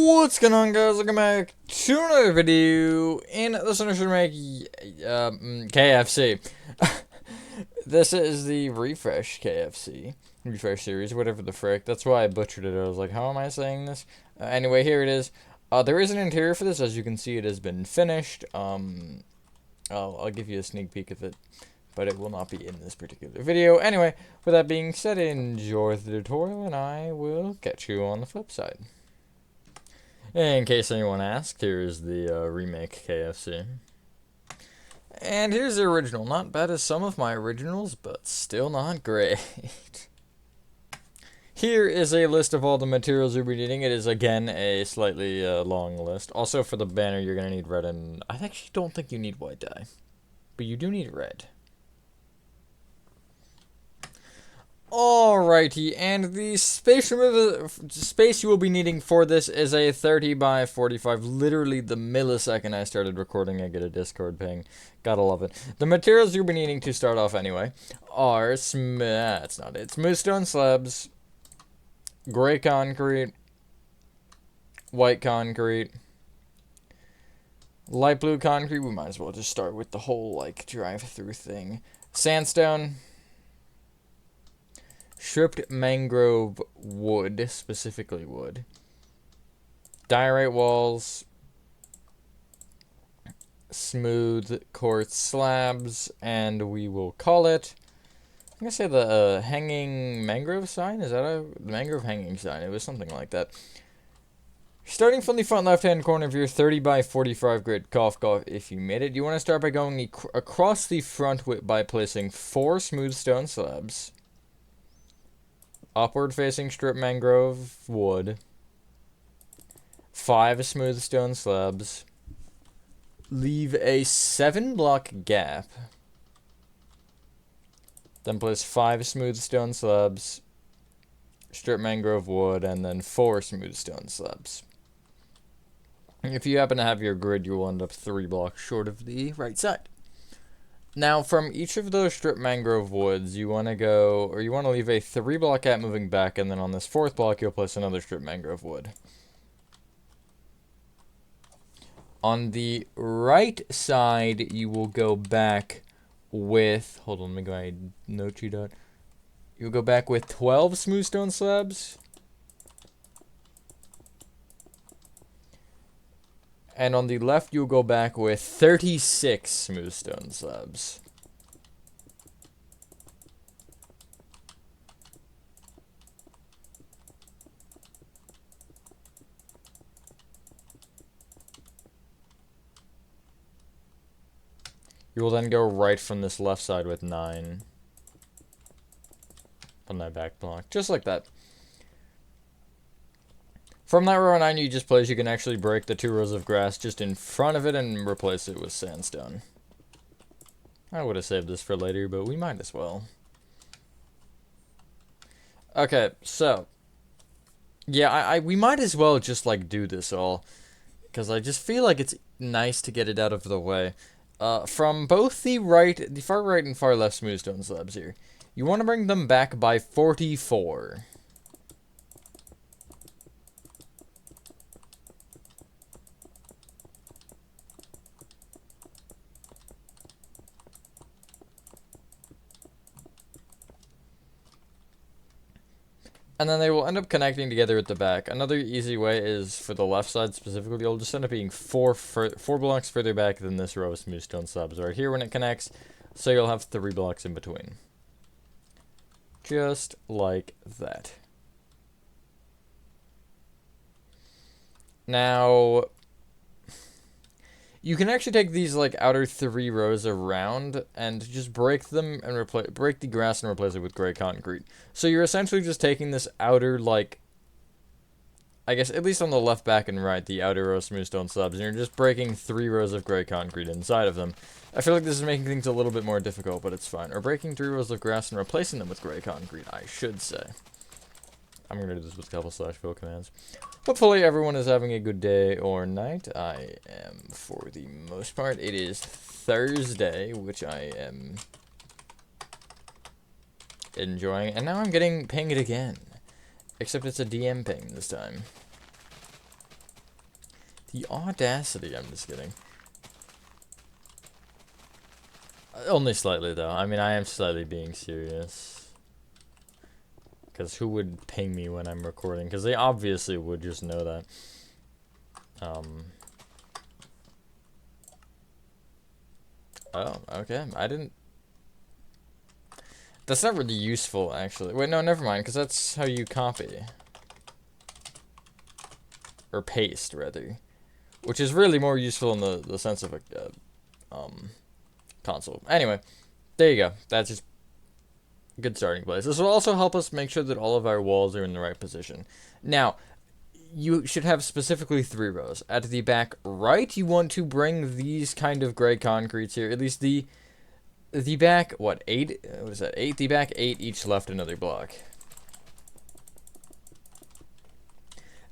What's going on, guys? Welcome back to another video. In this one, I should make KFC. This is the refresh KFC refresh series, whatever the frick. That's why I butchered it. I was like, how am I saying this? Anyway, here it is. There is an interior for this. As you can see, it has been finished. I'll give you a sneak peek of it, but it will not be in this particular video. Anyway, with that being said, enjoy the tutorial, and I will catch you on the flip side. In case anyone asked, here's the remake KFC. And here's the original. Not bad as some of my originals, but still not great. Here is a list of all the materials you'll be needing. It is, again, a slightly long list. Also, for the banner, you're going to need red and... I actually don't think you need white dye. But you do need red. Alrighty, and the space you will be needing for this is a 30 by 45. Literally the millisecond I started recording, I get a Discord ping. Gotta love it. The materials you'll be needing to start off anyway are smooth stone slabs, gray concrete, white concrete, light blue concrete. We might as well just start with the whole like drive-through thing. Sandstone, stripped mangrove wood, specifically wood, diorite walls, smooth quartz slabs, and we will call it, I'm gonna say the hanging mangrove sign. Is that a mangrove hanging sign? It was something like that. Starting from the front left-hand corner of your 30 by 45 grid, cough, if you made it, you want to start by going across the front by placing 4 smooth stone slabs, upward facing strip mangrove wood, 5 smooth stone slabs, leave a 7-block gap, then place 5 smooth stone slabs, strip mangrove wood, and then 4 smooth stone slabs. If you happen to have your grid, you will end up 3 blocks short of the right side. Now, from each of those strip mangrove woods, you want to leave a 3-block gap moving back, and then on this 4th block, you'll place another strip mangrove wood. On the right side, you will go back with, hold on, let me go ahead and note you down. You'll go back with 12 smooth stone slabs. And on the left, you'll go back with 36 smooth stone slabs. You will then go right from this left side with 9 on that back block, just like that. From that row of 9 you just place, you can actually break the 2 rows of grass just in front of it and replace it with sandstone. I would have saved this for later, but we might as well. Okay, so yeah, we might as well just like do this all, because I just feel like it's nice to get it out of the way. From both the far right and far left smooth stone slabs here, you want to bring them back by 44. And then they will end up connecting together at the back. Another easy way is for the left side specifically, it'll just end up being 4 blocks further back than this row of smooth stone slabs right here when it connects, so you'll have 3 blocks in between. Just like that. Now, you can actually take these like outer 3 rows around and just break them and break the grass and replace it with gray concrete. So you're essentially just taking this outer, like, I guess at least on the left, back, and right, the outer row of smooth stone slabs, and you're just breaking 3 rows of gray concrete inside of them. I feel like this is making things a little bit more difficult, but it's fine. Or breaking 3 rows of grass and replacing them with gray concrete, I should say. I'm going to do this with a couple /fill commands. Hopefully everyone is having a good day or night. I am, for the most part. It is Thursday, which I am enjoying. And now I'm getting pinged again. Except it's a DM ping this time. The audacity, I'm just kidding. Only slightly, though. I mean, I am slightly being serious. Because who would ping me when I'm recording? Because they obviously would just know that. Oh, okay. I didn't... That's not really useful, actually. Wait, no, never mind, because that's how you copy. Or paste, rather. Which is really more useful in the sense of a console. Anyway, there you go. That's just a good starting place. This will also help us make sure that all of our walls are in the right position. Now, you should have specifically 3 rows. At the back right, you want to bring these kind of gray concretes here. At least the back, what, 8? What is that, 8? The back 8 each left another block.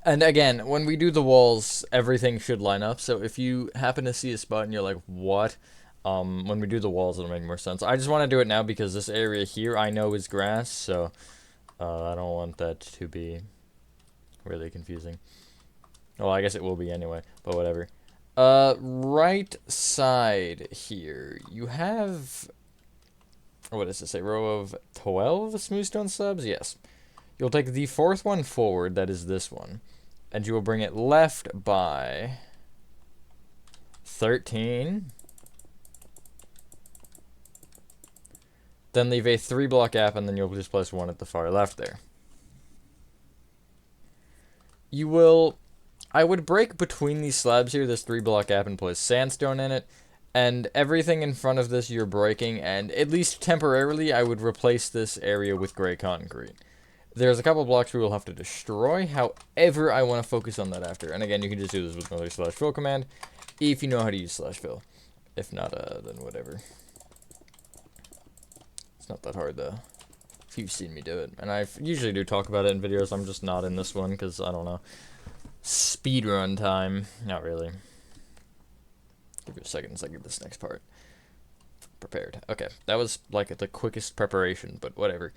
And again, when we do the walls, everything should line up. So if you happen to see a spot and you're like, what? When we do the walls, it'll make more sense. I just want to do it now because this area here I know is grass, so I don't want that to be really confusing. Well, I guess it will be anyway, but whatever. Right side here, you have, what does it say, row of 12 smooth stone slabs? Yes. You'll take the 4th one forward, that is this one, and you will bring it left by 13. Then leave a 3-block gap, and then you'll just place 1 at the far left there. You will... I would break between these slabs here, this 3-block gap, and place sandstone in it. And everything in front of this you're breaking, and at least temporarily, I would replace this area with gray concrete. There's a couple blocks we will have to destroy, however, I want to focus on that after. And again, you can just do this with another /fill command, if you know how to use /fill. If not, then whatever. Not that hard though, if you've seen me do it, and I usually do talk about it in videos. I'm just not in this one because I don't know, speedrun time. Not really. Give you a second as I get this next part prepared. Okay, that was like the quickest preparation, but whatever.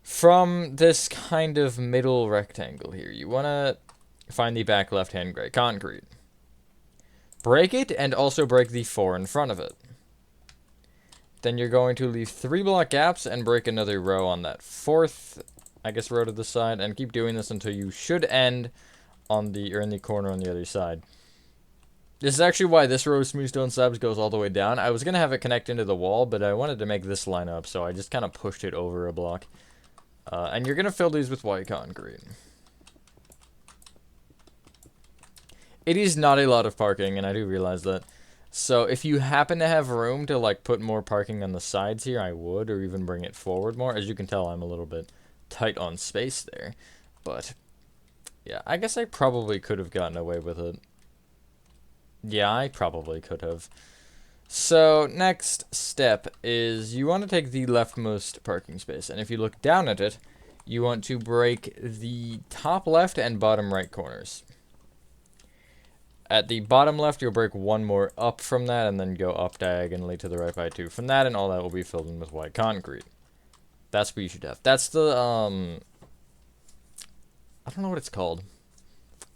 From this kind of middle rectangle here, you want to find the back left hand gray concrete, break it, and also break the 4 in front of it. Then you're going to leave 3-block gaps and break another row on that 4th, I guess, row to the side, and keep doing this until you should end on the, or in the corner on the other side. This is actually why this row of smooth stone slabs goes all the way down. I was going to have it connect into the wall, but I wanted to make this line up, so I just kind of pushed it over a block. And you're going to fill these with white concrete. It is not a lot of parking, and I do realize that. So if you happen to have room to like put more parking on the sides here, I would, or even bring it forward more. As you can tell, I'm a little bit tight on space there. But yeah, I guess I probably could have gotten away with it. Yeah, I probably could have. So next step is you want to take the leftmost parking space, and if you look down at it, you want to break the top left and bottom right corners. At the bottom left, you'll break 1 more up from that, and then go up diagonally to the right by 2 from that, and all that will be filled in with white concrete. That's what you should have. That's the, I don't know what it's called.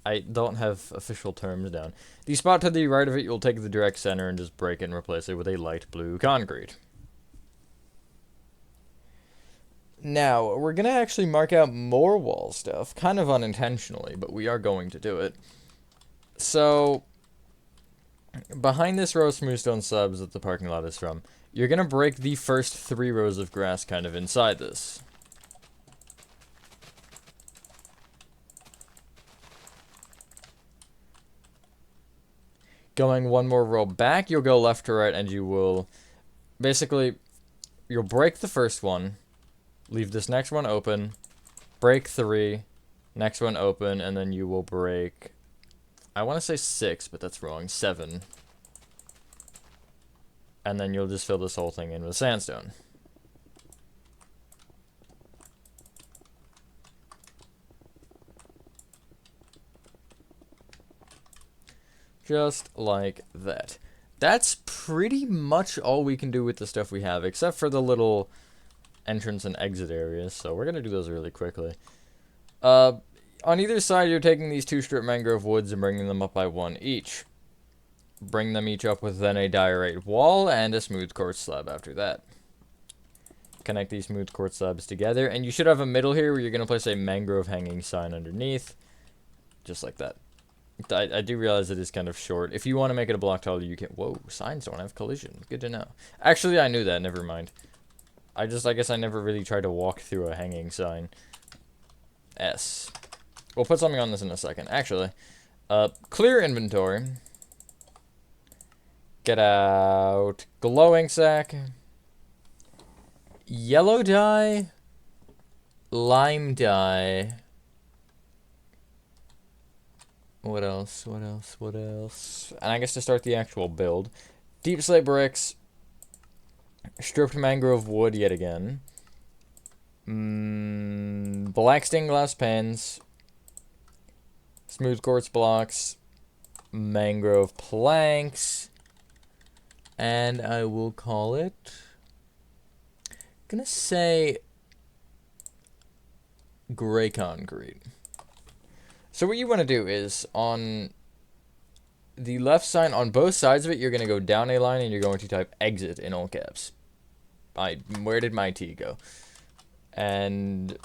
I don't have official terms down. The spot to the right of it, you'll take the direct center and just break it and replace it with a light blue concrete. Now, we're going to actually mark out more wall stuff, kind of unintentionally, but we are going to do it. So, behind this row of smooth stone slabs that the parking lot is from, you're going to break the first 3 rows of grass kind of inside this. Going 1 more row back, you'll go left to right, and you will, basically, you'll break the first one, leave this next one open, break 3, next one open, and then you will break... I want to say 6, but that's wrong. 7. And then you'll just fill this whole thing in with sandstone. Just like that. That's pretty much all we can do with the stuff we have, except for the little entrance and exit areas, so we're going to do those really quickly. On either side, you're taking these 2 strip mangrove woods and bringing them up by 1 each. Bring them each up with then a diorite wall and a smooth quartz slab after that. Connect these smooth quartz slabs together, and you should have a middle here where you're going to place a mangrove hanging sign underneath. Just like that. I do realize it is kind of short. If you want to make it a block taller, you can... Whoa, signs don't have collision. Good to know. Actually, I knew that. Never mind. I guess I never really tried to walk through a hanging sign. S. We'll put something on this in a second. Actually, clear inventory. Get out glowing sack. Yellow dye. Lime dye. What else? And I guess to start the actual build. Deep slate bricks. Stripped mangrove wood yet again. Black stained glass pans. Smooth quartz blocks. Mangrove planks. And I will call it... gonna say... gray concrete. So what you want to do is, on the left side, on both sides of it, you're going to go down a line and you're going to type exit in all caps. Where did my T go? And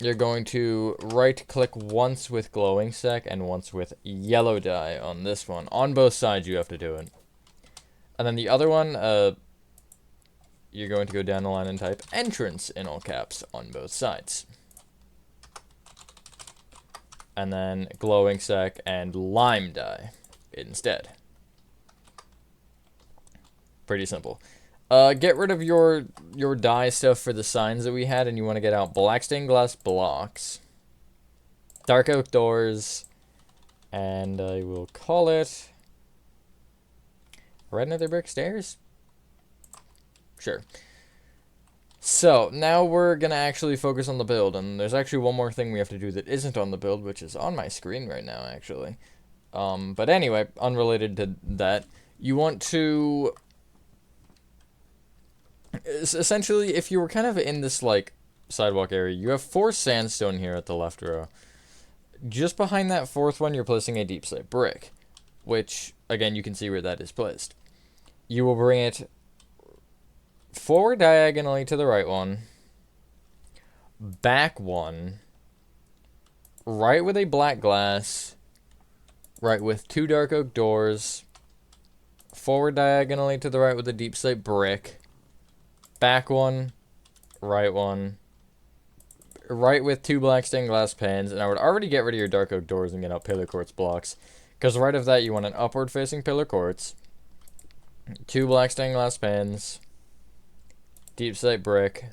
you're going to right click once with glowing sack and once with yellow dye on this one. On both sides you have to do it. And then the other one, you're going to go down the line and type entrance in all caps on both sides. And then glowing sack and lime dye instead. Pretty simple. Get rid of your dye stuff for the signs that we had, and you want to get out black stained glass blocks, dark oak doors, and I will call it red nether brick stairs. Sure. So, now we're going to actually focus on the build, and there's actually one more thing we have to do that isn't on the build, which is on my screen right now, actually. But anyway, unrelated to that, you want to... essentially, if you were kind of in this, like, sidewalk area, you have 4 sandstone here at the left row. Just behind that 4th one, you're placing a deep slate brick, which, again, you can see where that is placed. You will bring it forward diagonally to the right one, back one, right with a black glass, right with 2 dark oak doors, forward diagonally to the right with a deep slate brick, back one, right with 2 black stained glass pans, and I would already get rid of your dark oak doors and get out pillar quartz blocks, because right of that you want an upward facing pillar quartz, 2 black stained glass pans, deep slate brick,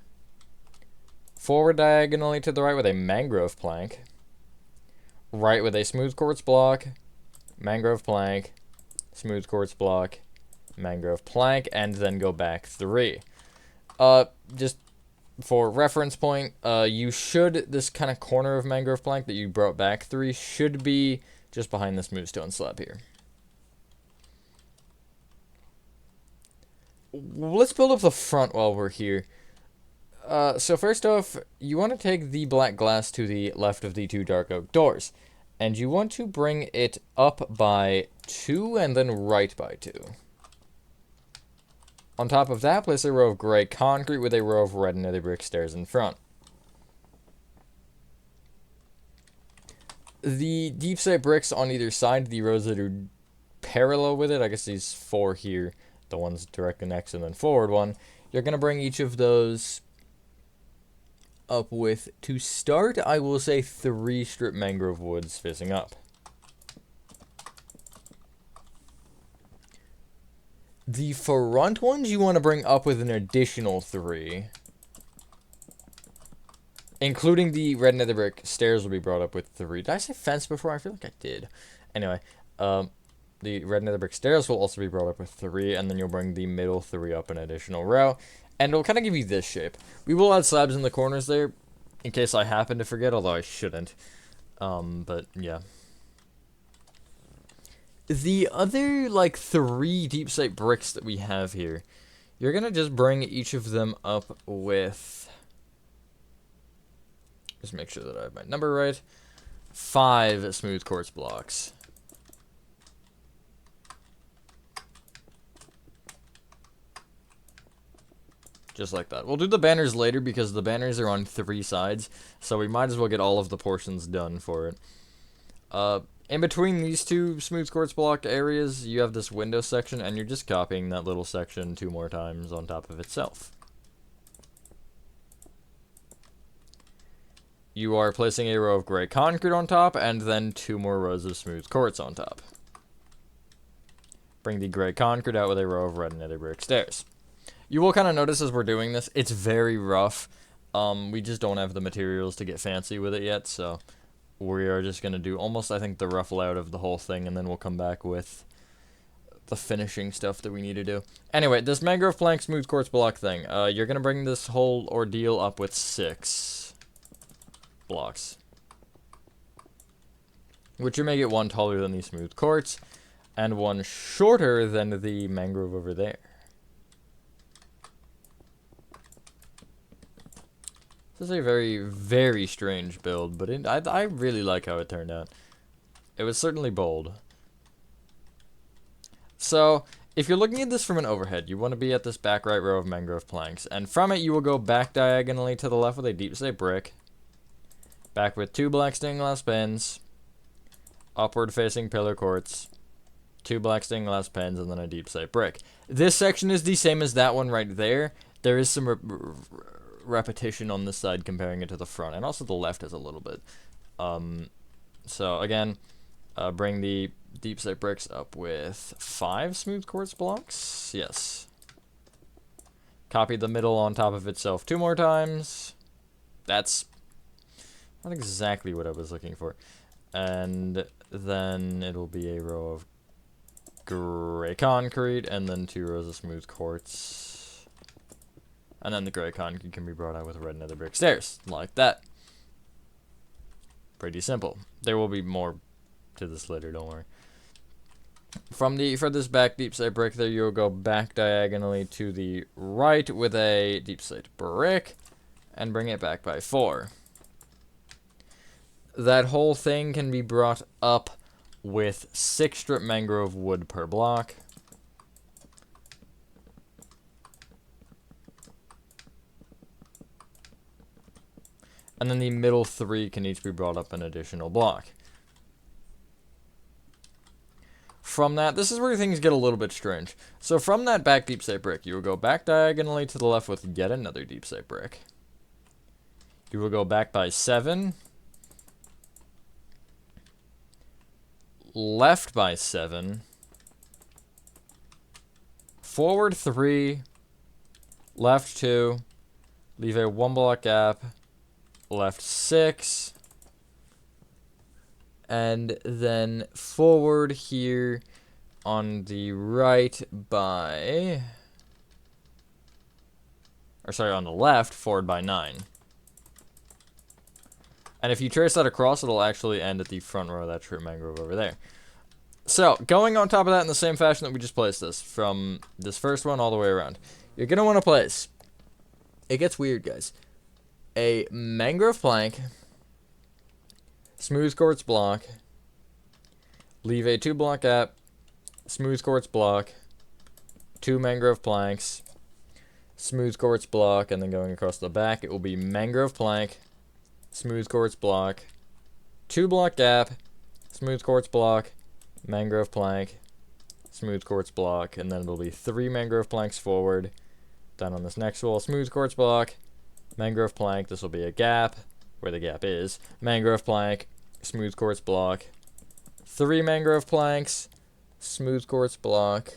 forward diagonally to the right with a mangrove plank, right with a smooth quartz block, mangrove plank, smooth quartz block, mangrove plank, and then go back 3. Just for reference point, this kind of corner of mangrove plank that you brought back 3 should be just behind the smooth stone slab here. Let's build up the front while we're here. So first off, you want to take the black glass to the left of the 2 dark oak doors. And you want to bring it up by 2 and then right by 2. On top of that, place a row of gray concrete with a row of red nether brick stairs in front. The deep slate bricks on either side, the rows that are parallel with it, I guess these 4 here, the ones directly next and then forward one, you're going to bring each of those up with, to start, I will say 3 strip mangrove woods facing up. The front ones you want to bring up with an additional 3. Including the red nether brick stairs will be brought up with 3. Did I say fence before? I feel like I did. Anyway, the red nether brick stairs will also be brought up with 3, and then you'll bring the middle 3 up an additional row. And it'll kind of give you this shape. We will add slabs in the corners there, in case I happen to forget, although I shouldn't. But yeah. The other, like, 3 deep slate bricks that we have here, you're going to just bring each of them up with... just make sure that I have my number right. 5 smooth quartz blocks. Just like that. We'll do the banners later because the banners are on 3 sides, so we might as well get all of the portions done for it. In between these 2 smooth quartz block areas, you have this window section, and you're just copying that little section 2 more times on top of itself. You are placing a row of gray concrete on top, and then 2 more rows of smooth quartz on top. Bring the gray concrete out with a row of red nether brick stairs. You will kind of notice as we're doing this, it's very rough. We just don't have the materials to get fancy with it yet, so we are just going to do almost, I think, the rough layout of the whole thing, and then we'll come back with the finishing stuff that we need to do. Anyway, this mangrove plank smooth quartz block thing, you're going to bring this whole ordeal up with 6 blocks, which will make it 1 taller than the smooth quartz, and 1 shorter than the mangrove over there. This is a very, very strange build, but I really like how it turned out. It was certainly bold. So, if you're looking at this from an overhead, you want to be at this back right row of mangrove planks, and from it you will go back diagonally to the left with a deep slate brick, back with 2 black stained glass pins, upward facing pillar quartz, 2 black stained glass pins, and then a deep slate brick. This section is the same as that one right there. There is some repetition on this side comparing it to the front, and also the left has a little bit. So again, bring the deep slate bricks up with 5 smooth quartz blocks. Yes. Copy the middle on top of itself 2 more times. That's not exactly what I was looking for. And then it'll be a row of gray concrete, and then 2 rows of smooth quartz. And then the gray concrete can be brought out with red nether brick stairs, like that. Pretty simple. There will be more to this later, don't worry. For this back deep slate brick there, you'll go back diagonally to the right with a deep slate brick, and bring it back by 4. That whole thing can be brought up with 6 strip mangrove wood per block. And then the middle 3 can each be brought up an additional block. From that, this is where things get a little bit strange. So from that back deep slate brick, you will go back diagonally to the left with yet another deep slate brick. You will go back by 7. Left by 7. Forward 3. Left 2. Leave a 1 block gap. Left 6, and then forward here on the right by, or sorry, on the left, forward by 9. And if you trace that across, it'll actually end at the front row of that strip mangrove over there. So, going on top of that in the same fashion that we just placed this, from this first one all the way around, you're going to want to place, it gets weird, guys, a mangrove plank, smooth quartz block, leave a 2 block gap, smooth quartz block, 2 mangrove planks, smooth quartz block, and then going across the back, it will be mangrove plank, smooth quartz block, 2 block gap, smooth quartz block, mangrove plank, smooth quartz block, and then it'll be 3 mangrove planks forward. Down on this next wall, smooth quartz block, mangrove plank, this will be a gap, where the gap is, mangrove plank, smooth quartz block, 3 mangrove planks, smooth quartz block,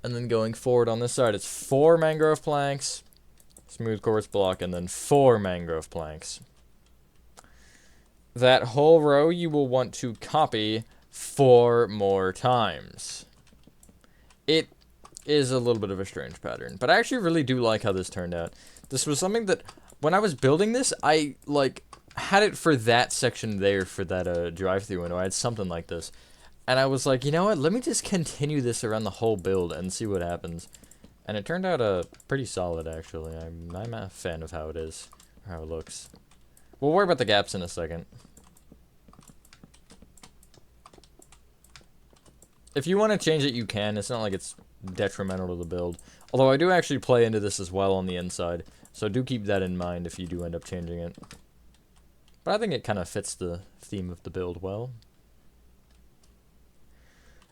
and then going forward on this side, it's 4 mangrove planks, smooth quartz block, and then 4 mangrove planks. That whole row you will want to copy 4 more times. It is a little bit of a strange pattern, but I actually really do like how this turned out. This was something that, when I was building this, I, had it for that section there, for that, drive-thru window. I had something like this. And I was like, you know what, let me just continue this around the whole build and see what happens. And it turned out, pretty solid, actually. I'm a fan of how it is, or how it looks. We'll worry about the gaps in a second. If you want to change it, you can. It's not like it's detrimental to the build. Although I do actually play into this as well on the inside. So do keep that in mind if you do end up changing it. But I think it kind of fits the theme of the build well.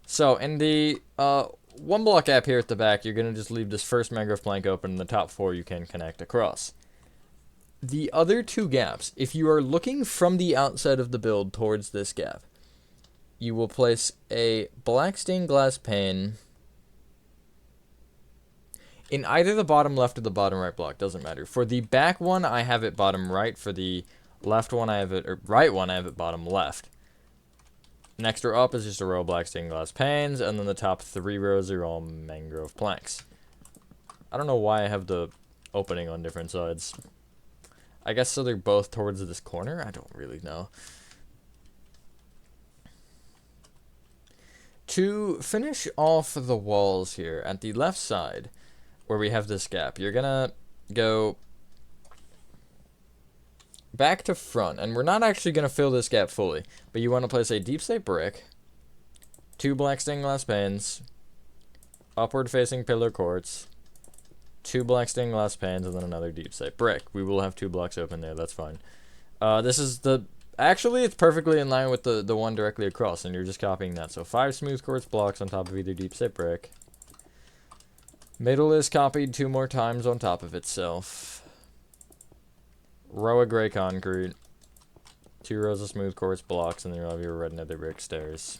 So in the one block gap here at the back, you're going to just leave this first mangrove plank open, and the top 4 you can connect across. The other 2 gaps, if you are looking from the outside of the build towards this gap, you will place a black stained glass pane in either the bottom left or the bottom right block, doesn't matter. For the back one, I have it bottom right. For the left one, I have it, or right one, I have it bottom left. Next row up is just a row of black stained glass panes, and then the top 3 rows are all mangrove planks. I don't know why I have the opening on different sides. I guess so they're both towards this corner? I don't really know. To finish off the walls here, at the left side, where we have this gap, you're gonna go back to front, and we're not actually going to fill this gap fully, but you want to place a deep slate brick, 2 black stained glass panes, upward facing pillar quartz, 2 black stained glass panes, and then another deep slate brick. We will have 2 blocks open there, that's fine. This is the, actually it's perfectly in line with the one directly across, and you're just copying that. So 5 smooth quartz blocks on top of either deep slate brick. Middle is copied 2 more times on top of itself. Row of gray concrete, 2 rows of smooth quartz blocks, and then you'll have your red nether brick stairs.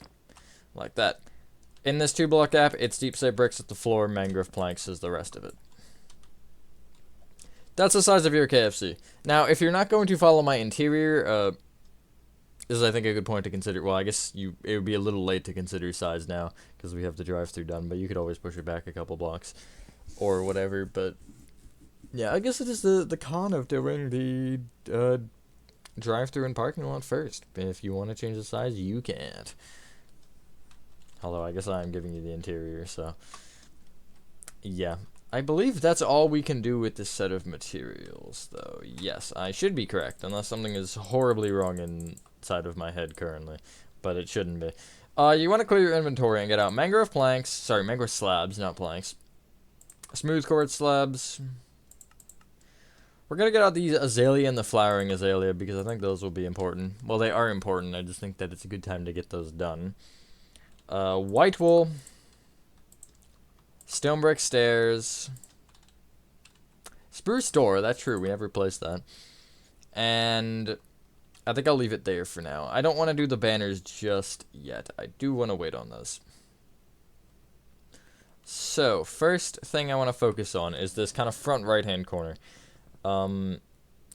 Like that. In this 2 block gap, it's deep slate bricks at the floor, mangrove planks is the rest of it. That's the size of your KFC. Now, if you're not going to follow my interior, this is, I think, a good point to consider. Well, I guess it would be a little late to consider size now, because we have the drive-thru done, but you could always push it back a couple blocks, or whatever, but yeah, I guess it is the con of doing the drive-thru and parking lot first. If you want to change the size, you can't. Although I guess I am giving you the interior, so yeah. I believe that's all we can do with this set of materials, though. Yes, I should be correct, unless something is horribly wrong inside of my head currently, but it shouldn't be. You want to clear your inventory and get out mangrove slabs, not planks. Smooth quartz slabs. We're going to get out the azalea and the flowering azalea because I think those will be important. Well, they are important. I just think that it's a good time to get those done. White wool. Stone brick stairs. Spruce door. That's true. We never replaced that. And I think I'll leave it there for now. I don't want to do the banners just yet. I do want to wait on those. So, first thing I want to focus on is this kind of front right-hand corner. And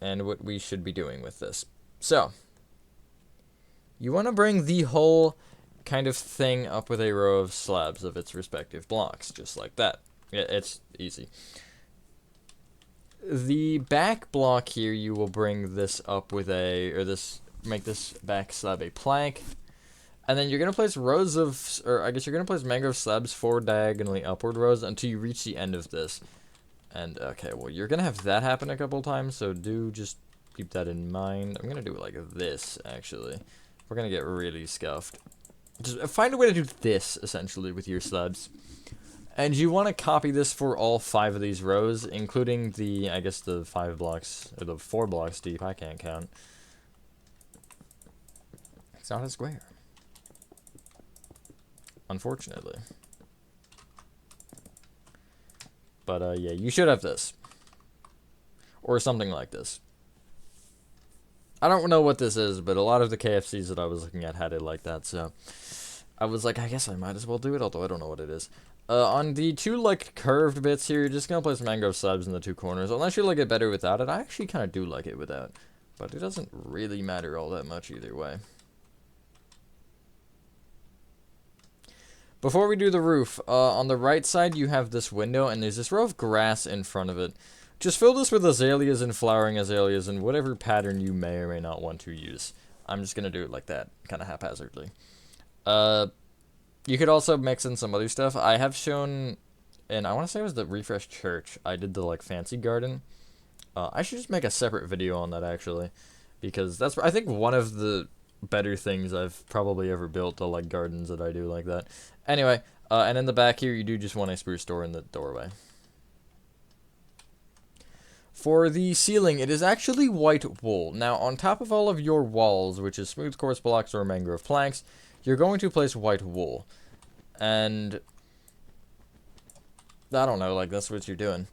what we should be doing with this. So, you want to bring the whole kind of thing up with a row of slabs of its respective blocks, just like that. It's easy. The back block here, you will bring this up with make this back slab a plank. And then you're going to place rows of, or I guess you're going to place mangrove slabs 4 diagonally upward rows until you reach the end of this. And, okay, well, you're going to have that happen a couple times, so do just keep that in mind. I'm going to do it like this, actually. We're going to get really scuffed. Just find a way to do this, essentially, with your slabs. And you want to copy this for all 5 of these rows, including the, I guess, the 5 blocks, or the 4 blocks deep. I can't count. It's not a square. Unfortunately. But, yeah, you should have this. Or something like this. I don't know what this is, but a lot of the KFCs that I was looking at had it like that, so I was like, I guess I might as well do it, although I don't know what it is. On the 2, like, curved bits here, you're just going to place mangrove slabs in the 2 corners. Unless you like it better without it. I actually kind of do like it without. But it doesn't really matter all that much either way. Before we do the roof, on the right side you have this window, and there's this row of grass in front of it. Just fill this with azaleas and flowering azaleas and whatever pattern you may or may not want to use. I'm just going to do it like that, kind of haphazardly. You could also mix in some other stuff. I have shown, and I want to say it was the Refresh Church, I did the, like, fancy garden. I should just make a separate video on that, actually, because that's, I think, one of the better things I've probably ever built, the like gardens that I do like that. Anyway, and in the back here, you do just want a spruce door in the doorway. For the ceiling, it is actually white wool. Now, on top of all of your walls, which is smooth quartz blocks or mangrove planks, you're going to place white wool. And I don't know, like, that's what you're doing.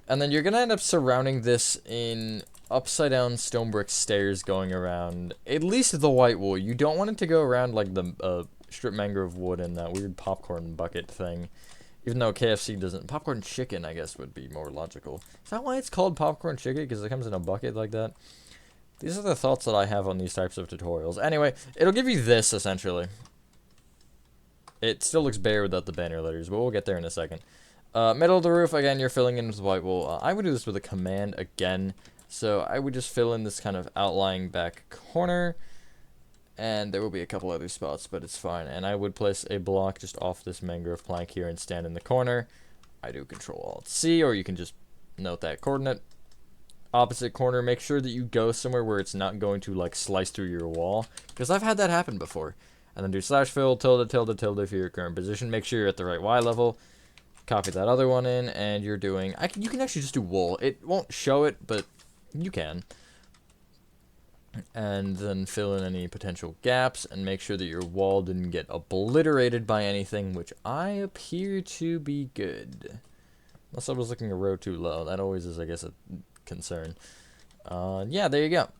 And then you're going to end up surrounding this in upside down stone brick stairs going around at least the white wool. You don't want it to go around like the strip mangrove wood and that weird popcorn bucket thing. Even though KFC doesn't. Popcorn chicken, I guess, would be more logical. Is that why it's called popcorn chicken? Because it comes in a bucket like that? These are the thoughts that I have on these types of tutorials. Anyway, it'll give you this, essentially. It still looks bare without the banner letters, but we'll get there in a second. Middle of the roof, again, you're filling in with white wool. I would do this with a command again. So I would just fill in this kind of outlying back corner. And there will be a couple other spots, but it's fine. And I would place a block just off this mangrove plank here and stand in the corner. I do Control-Alt-C, or you can just note that coordinate. Opposite corner, make sure that you go somewhere where it's not going to, like, slice through your wall. Because I've had that happen before. And then do /fill, tilde, tilde, tilde for your current position. Make sure you're at the right Y level. Copy that other one in, and you're doing... you can actually just do wool. It won't show it, but you can. And then fill in any potential gaps and make sure that your wall didn't get obliterated by anything, which I appear to be good. Unless I was looking a row too low. That always is, I guess, a concern. Yeah, there you go.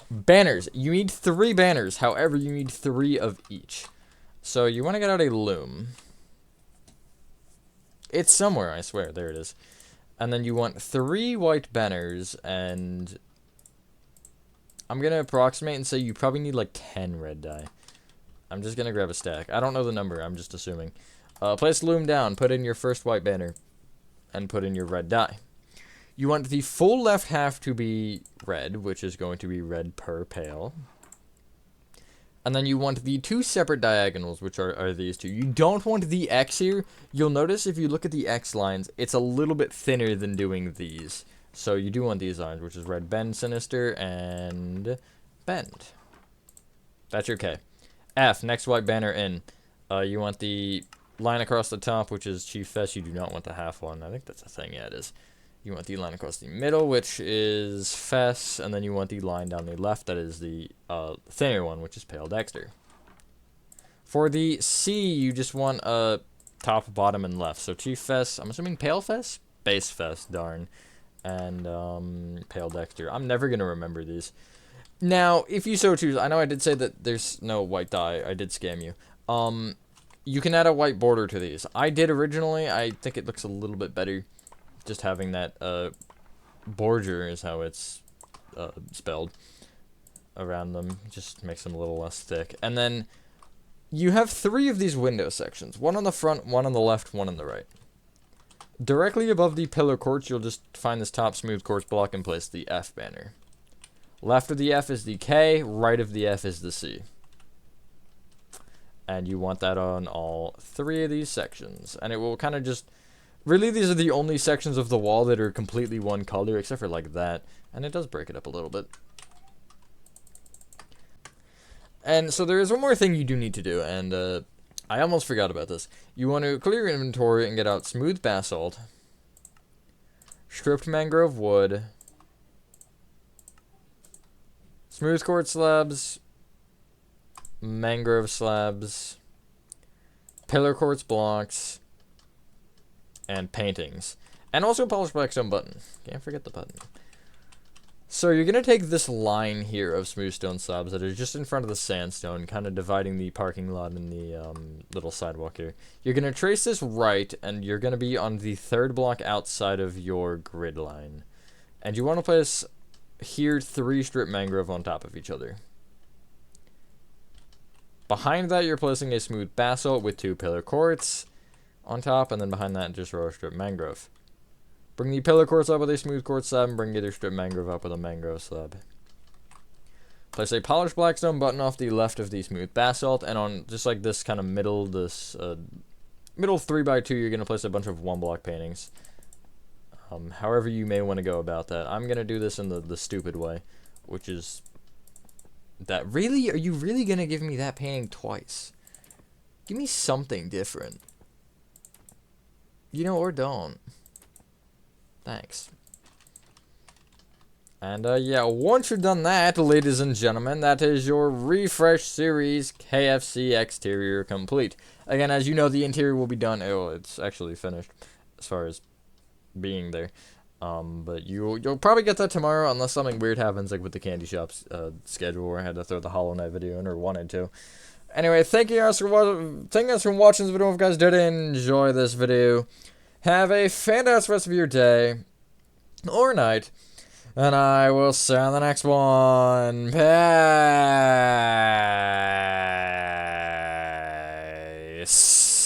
Banners. You need 3 banners. However, you need 3 of each. So you want to get out a loom. It's somewhere, I swear. There it is. And then you want 3 white banners and... I'm going to approximate and say you probably need like 10 red dye. I'm just going to grab a stack. I don't know the number. I'm just assuming. Place loom down. Put in your first white banner. And put in your red dye. You want the full left half to be red, which is going to be red per pale. And then you want the 2 separate diagonals, which are these 2. You don't want the X here. You'll notice if you look at the X lines, it's a little bit thinner than doing these. So you do want these lines, which is red, bend, sinister, and bend. That's your K. F, next white banner in. You want the line across the top, which is Chief Fest. You do not want the half one. I think that's a thing. Yeah, it is. You want the line across the middle, which is Fest, and then you want the line down the left, that is the thinner one, which is Pale Dexter. For the C, you just want top, bottom, and left. So Chief Fest, I'm assuming Pale Fest? Base Fest, darn. And Pale Dexter. I'm never going to remember these. Now, if you so choose, I know I did say that there's no white dye. I did scam you. You can add a white border to these. I did originally. I think it looks a little bit better. Just having that border is how it's spelled around them. Just makes them a little less thick. And then you have 3 of these window sections. One on the front, one on the left, one on the right. Directly above the pillar quartz, you'll just find this top smooth quartz block and place the F banner. Left of the F is the K, right of the F is the C. And you want that on all 3 of these sections. And it will kind of just... Really, these are the only sections of the wall that are completely one color, except for like that. And it does break it up a little bit. And so there is one more thing you do need to do, and I almost forgot about this. You want to clear your inventory and get out smooth basalt, stripped mangrove wood, smooth quartz slabs, mangrove slabs, pillar quartz blocks, and paintings. And also a polished blackstone button. Can't forget the button. So you're going to take this line here of smooth stone slabs that are just in front of the sandstone, kind of dividing the parking lot and the little sidewalk here. You're going to trace this right, and you're going to be on the 3rd block outside of your grid line. And you want to place here 3 strip mangrove on top of each other. Behind that, you're placing a smooth basalt with 2 pillar quartz on top, and then behind that, just row of strip mangrove. Bring the pillar quartz up with a smooth quartz slab, and bring either strip mangrove up with a mangrove slab. Place a polished blackstone button off the left of the smooth basalt, and on just like this kind of middle, middle 3x2, you're going to place a bunch of 1-block paintings. However you may want to go about that. I'm going to do this in the stupid way, which is That really? Are you really gonna give me that painting twice? Give me something different. You know, or don't. Thanks. And, yeah, once you've done that, ladies and gentlemen, that is your Refresh Series KFC exterior complete. Again, as you know, the interior will be done. Oh, it's actually finished as far as being there. But you'll probably get that tomorrow unless something weird happens, like with the candy shop's schedule, where I had to throw the Hollow Knight video in, or wanted to. Anyway, thank you guys for watching this video. If you guys did enjoy this video, have a fantastic rest of your day or night, and I will see you on the next one. Peace.